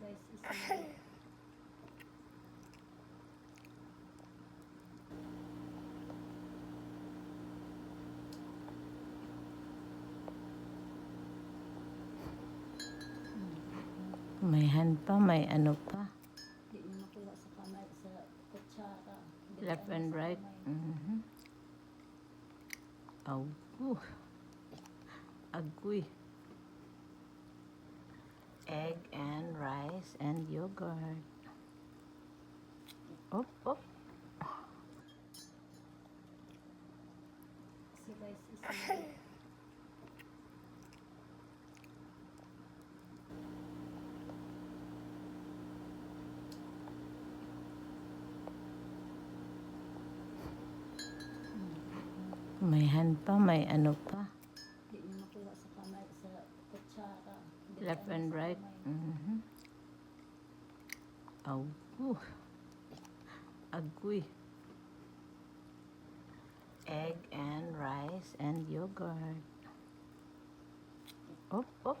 guys, isi. May hand pa, may ano pa. Hindi niya makuha sa kamay, sa kutsara. Left and right. Aw. Agoy. Egg and rice and yogurt. Op, op. Isi guys, isi. May hand pa, may ano pa. Hindi niya makuha sa kamay, sa kutsara. Left and right. Aw. Agoy. Egg and rice and yogurt. Op, op.